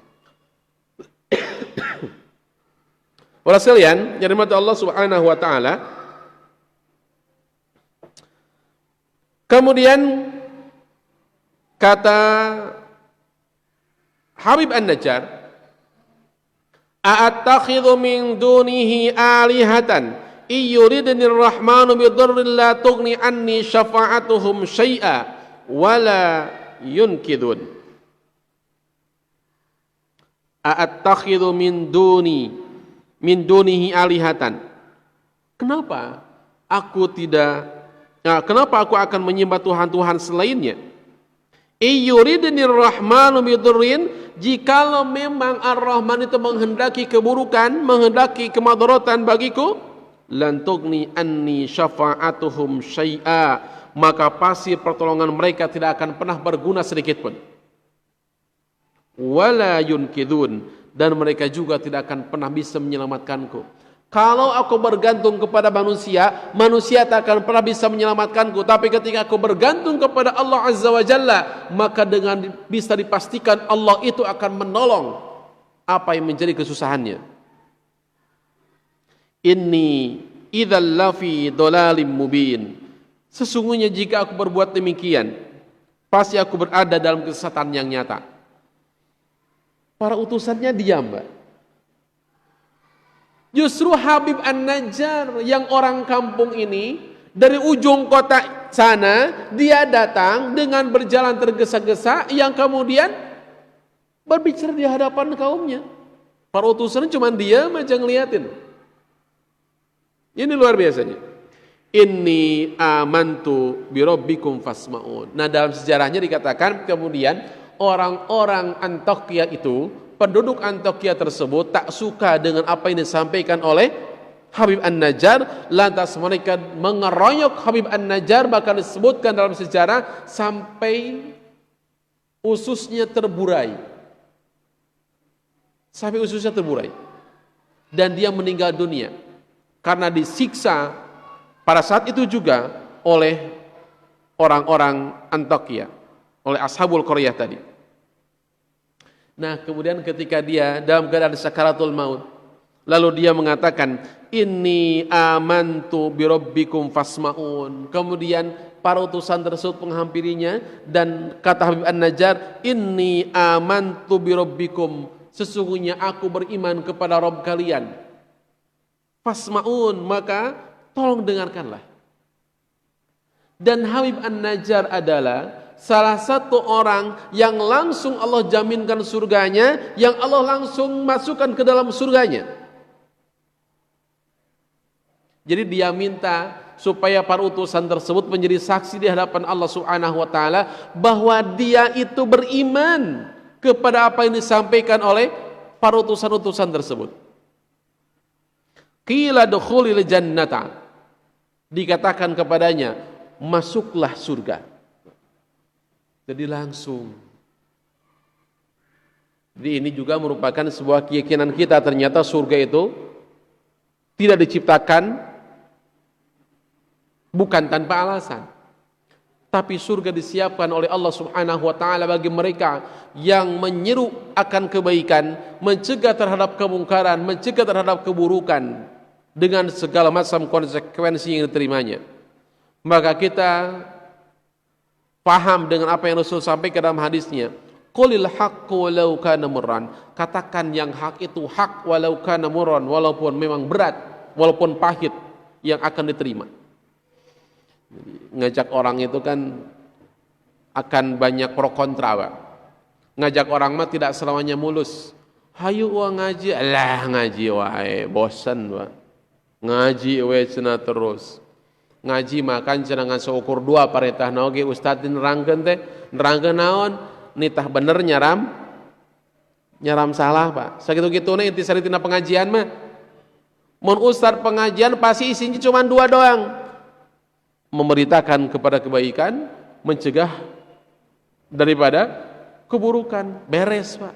Para sekalian, yang dirahmati Allah Subhanahu wa taala. Kemudian kata Habib An-Najjar, "A'attakhidhu min dunihi alihatan iyuridnir rahmanu bidurrin la tughni anni syafa'atuhum syai'a wala yunkidun." A'attakhidhu min dunihi alihatan. Kenapa aku akan menyembah Tuhan-Tuhan selainnya? Iyuridnir rahmanu bidurrin, jikalau memang Ar-Rahman itu menghendaki keburukan, menghendaki kemadaratan bagiku, lan tughni anni syafa'atuhum syai'a, maka pasti pertolongan mereka tidak akan pernah berguna sedikit pun. Wala yunkidun, dan mereka juga tidak akan pernah bisa menyelamatkanku. Kalau aku bergantung kepada manusia, manusia tak akan pernah bisa menyelamatkanku. Tapi ketika aku bergantung kepada Allah Azza wa Jalla, maka dengan bisa dipastikan Allah itu akan menolong apa yang menjadi kesusahannya. Inni idzal lafi dhalalim mubin. Sesungguhnya jika aku berbuat demikian, pasti aku berada dalam kesesatan yang nyata. Para utusannya diam, Mbak. Justru Habib An-Najjar yang orang kampung ini dari ujung kota sana, dia datang dengan berjalan tergesa-gesa yang kemudian berbicara di hadapan kaumnya. Para utusan cuma diam aja ngeliatin. Ini luar biasanya. Inni amantu birabbikum fasma'un. Nah, dalam sejarahnya dikatakan kemudian orang-orang Antioquia itu, penduduk Antioquia tersebut tak suka dengan apa yang disampaikan oleh Habib An-Najjar, lantas mereka mengeroyok Habib An-Najjar, bahkan disebutkan dalam sejarah sampai ususnya terburai. Sampai ususnya terburai. Dan dia meninggal dunia karena disiksa pada saat itu juga oleh orang-orang Antioquia, oleh Ashabul Qaryah tadi. Nah, kemudian ketika dia dalam keadaan sakaratul maut, lalu dia mengatakan, inni amantu birabbikum fasma'un. Kemudian para utusan tersebut menghampirinya dan kata Habib An-Najjar, inni amantu birabbikum, sesungguhnya aku beriman kepada Rabb kalian. Fasma'un, maka tolong dengarkanlah. Dan Habib An-Najjar adalah salah satu orang yang langsung Allah jaminkan surganya, yang Allah langsung masukkan ke dalam surganya. Jadi dia minta supaya para utusan tersebut menjadi saksi di hadapan Allah Subhanahu wa taala bahwa dia itu beriman kepada apa yang disampaikan oleh para utusan-utusan tersebut. Qila dukhulil jannata, dikatakan kepadanya, masuklah surga. Jadi langsung. Jadi ini juga merupakan sebuah keyakinan kita, ternyata surga itu tidak diciptakan bukan tanpa alasan. Tapi surga disiapkan oleh Allah Subhanahu wa taala bagi mereka yang menyeru akan kebaikan, mencegah terhadap kemungkaran, mencegah terhadap keburukan dengan segala macam konsekuensi yang diterimanya. Maka kita paham dengan apa yang Rasul sampaikan dalam hadisnya, qulil haqqu walau kana murran, katakan yang hak itu hak walau kana murran, walaupun memang berat, walaupun pahit yang akan diterima. Jadi, ngajak orang itu kan akan banyak pro kontra, Pak. Ngajak orang mah tidak selamanya mulus. Hayu wa ngaji, alah ngaji wae, bosan, Pak. Ngaji wae cenah terus. Ngaji makan cenangan seukur dua paretah naoge ustadz nerangkeun teh nerangkeun naon nitah bener nyaram Nyaram salah Pak. Sakitu-kituna inti saritina pengajian mah. Mun ustaz pengajian pasti isinya cuma dua doang. Memberitakan kepada kebaikan, mencegah daripada keburukan. Beres Pak.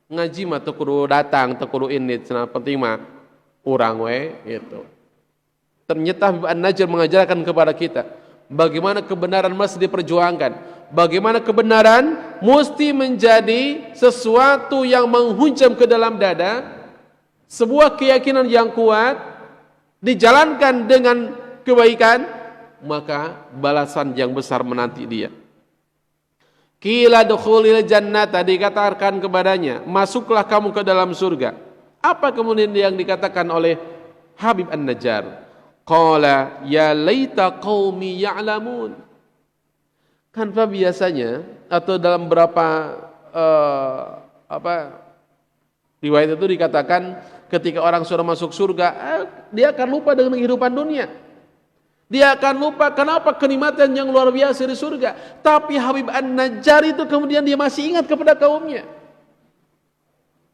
Ngaji mah teu kudu datang, teu kudu ini, cenah penting mah urang we gitu. Ternyata Habib An-Najjar mengajarkan kepada kita bagaimana kebenaran mesti diperjuangkan. Bagaimana kebenaran mesti menjadi sesuatu yang menghunjam ke dalam dada, sebuah keyakinan yang kuat, dijalankan dengan kebaikan, maka balasan yang besar menanti dia. Qila dukhulil jannata, dikatakan kepadanya, masuklah kamu ke dalam surga. Apa kemudian yang dikatakan oleh Habib An-Najjar? Qala ya laita qaumi ya'lamun. Kan Pak biasanya atau dalam beberapa riwayat itu dikatakan ketika orang sudah masuk surga, dia akan lupa dengan kehidupan dunia. Dia akan lupa kenapa kenikmatan yang luar biasa di surga. Tapi Habib An-Najjar itu kemudian dia masih ingat kepada kaumnya.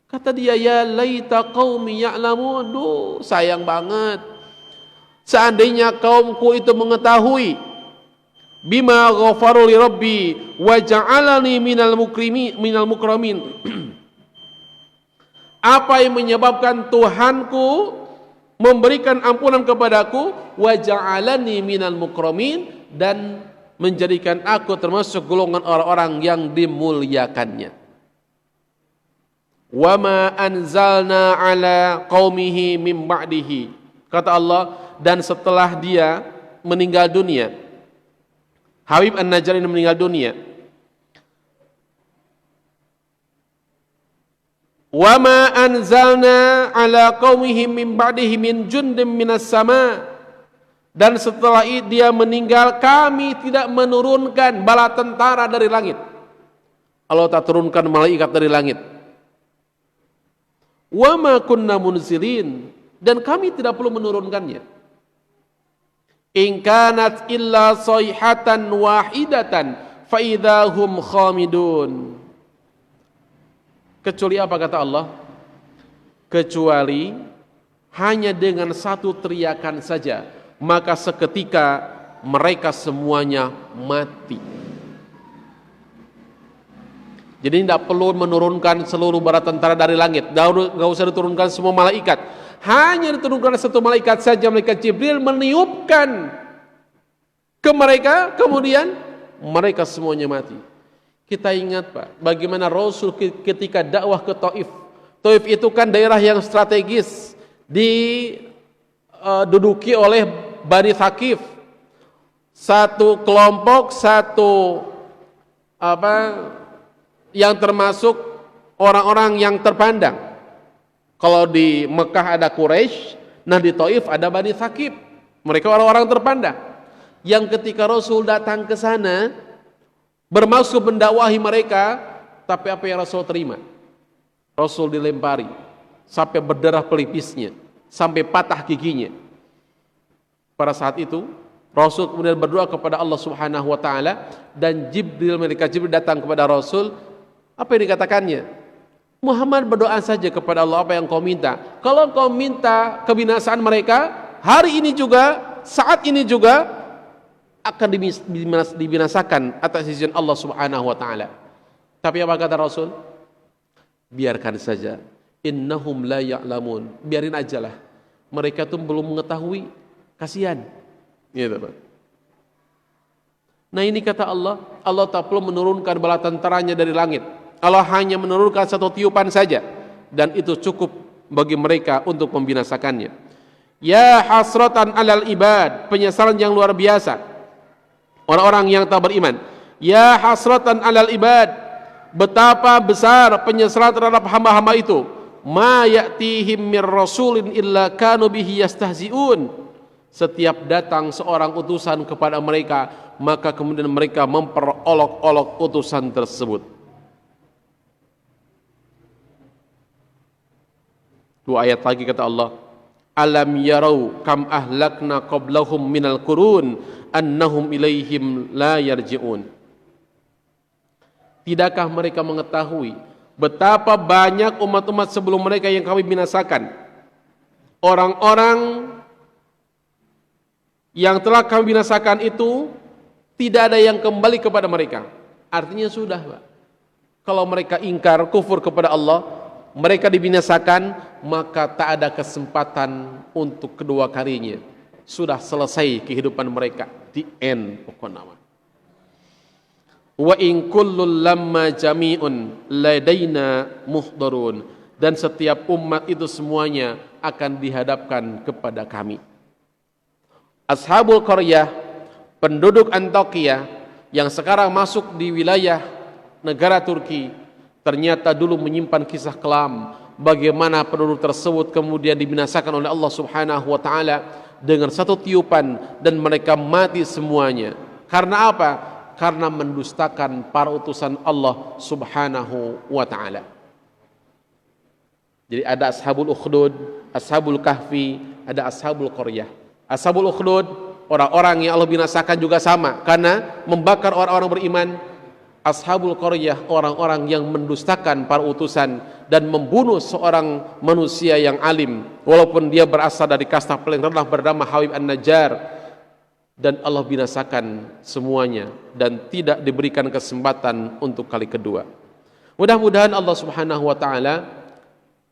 Kata dia, ya laita qaumi ya'lamun. Duh, sayang banget. Seandainya kaumku itu mengetahui bima ghafaru li rabbi wa ja'alani minal mukramin. Apa yang menyebabkan Tuhanku memberikan ampunan kepadaku, wa ja'alani minal mukramin, dan menjadikan aku termasuk golongan orang-orang yang dimuliakannya. Wa ma anzalna ala qaumihi min ba'dihi. Kata Allah, dan setelah dia meninggal dunia, Habib An-Najjar ini meninggal dunia, wa ma anzalna ala qaumihim min ba'dihi min jundim minas sama, dan setelah dia meninggal kami tidak menurunkan bala tentara dari langit. Allah tak turunkan malaikat dari langit. Wa ma kunna munzilin, dan kami tidak perlu menurunkannya. In kanat illa sayhatan wahidatan fa idahum khamidun. Kecuali apa kata Allah? Kecuali hanya dengan satu teriakan saja, maka seketika mereka semuanya mati. Jadi tidak perlu menurunkan seluruh bala tentara dari langit. Tidak usah diturunkan semua malaikat. Hanya diturunkan satu malaikat saja, malaikat Jibril, meniupkan ke mereka, kemudian mereka semuanya mati. Kita ingat Pak, bagaimana Rasul ketika dakwah ke Taif. Taif itu kan daerah yang strategis, diduduki oleh Bani Thaqif. Satu kelompok, yang termasuk orang-orang yang terpandang. Kalau di Mekah ada Quraisy, nah di Taif ada Bani Thaqif. Mereka orang-orang terpandang. Yang ketika Rasul datang ke sana, bermaksud mendakwahi mereka, tapi apa yang Rasul terima? Rasul dilempari sampai berdarah pelipisnya, sampai patah giginya. Pada saat itu Rasul kemudian berdoa kepada Allah Subhanahu wa taala, dan malaikat Jibril datang kepada Rasul. Apa yang dikatakannya? Muhammad berdoa saja kepada Allah, apa yang kau minta. Kalau kau minta kebinasaan mereka, hari ini juga, saat ini juga akan dibinasakan atas izin Allah Subhanahu wa taala. Tapi apa kata Rasul? Biarkan saja. Innahum la ya'lamun. Biarin ajalah. Mereka tuh belum mengetahui. Kasihan. Gitu, Pak. Nah ini kata Allah, Allah tak perlu menurunkan bala tentaranya dari langit. Allah hanya menurunkan satu tiupan saja, dan itu cukup bagi mereka untuk membinasakannya. Ya hasratan alal ibad, penyesalan yang luar biasa orang-orang yang tak beriman. Ya hasratan alal ibad, betapa besar penyesalan terhadap hamba-hamba itu. Ma ya'tihim mir rasulin illa kanu bihi yastahzi'un. Setiap datang seorang utusan kepada mereka, maka kemudian mereka memperolok-olok utusan tersebut. Dua ayat lagi kata Allah, alam yarau kam ahlakna qablahum minal qurun annahum ilaihim la yarji'un. Tidakkah mereka mengetahui betapa banyak umat-umat sebelum mereka yang kami binasakan. Orang-orang yang telah kami binasakan itu tidak ada yang kembali kepada mereka. Artinya sudah, Pak. Kalau mereka ingkar, kufur kepada Allah, mereka dibinasakan, maka tak ada kesempatan untuk kedua kalinya. Sudah selesai kehidupan mereka, di end pokoknya. Wa in kullul lamma jami'un ladaina muhdarun, dan setiap umat itu semuanya akan dihadapkan kepada kami. Ashabul Qaryah, penduduk Antakya yang sekarang masuk di wilayah negara Turki, ternyata dulu menyimpan kisah kelam bagaimana penduduk tersebut kemudian dibinasakan oleh Allah Subhanahu wa taala dengan satu tiupan dan mereka mati semuanya. Karena apa? Karena mendustakan para utusan Allah Subhanahu wa taala. Jadi ada Ashabul Ukhdud, Ashabul Kahfi, ada Ashabul Qaryah. Ashabul Ukhdud, orang-orang yang Allah binasakan juga sama karena membakar orang-orang beriman. Ashabul Qaryah, orang-orang yang mendustakan para utusan dan membunuh seorang manusia yang alim walaupun dia berasal dari kasta paling rendah bernama Habib An-Najjar, dan Allah binasakan semuanya dan tidak diberikan kesempatan untuk kali kedua. Mudah-mudahan Allah Subhanahu wa taala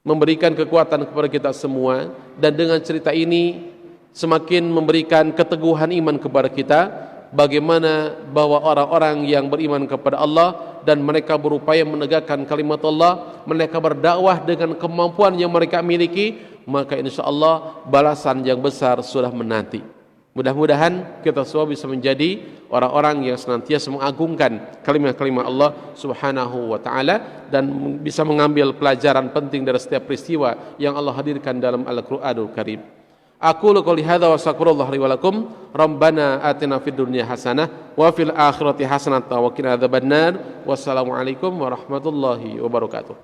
memberikan kekuatan kepada kita semua, dan dengan cerita ini semakin memberikan keteguhan iman kepada kita, bagaimana bahwa orang-orang yang beriman kepada Allah dan mereka berupaya menegakkan kalimat Allah, mereka berdakwah dengan kemampuan yang mereka miliki, maka insyaallah balasan yang besar sudah menanti. Mudah-mudahan kita semua bisa menjadi orang-orang yang senantiasa mengagungkan kalimat-kalimat Allah Subhanahu wa taala dan bisa mengambil pelajaran penting dari setiap peristiwa yang Allah hadirkan dalam Al-Qur'anul Karim. Aku qouli hadza wa astaghfirullah li wa lakum. Rabbana atina fid dunya hasanah wa fil akhirati hasanah wa qina adzabannar. Wassalamualaikum warahmatullahi wabarakatuh.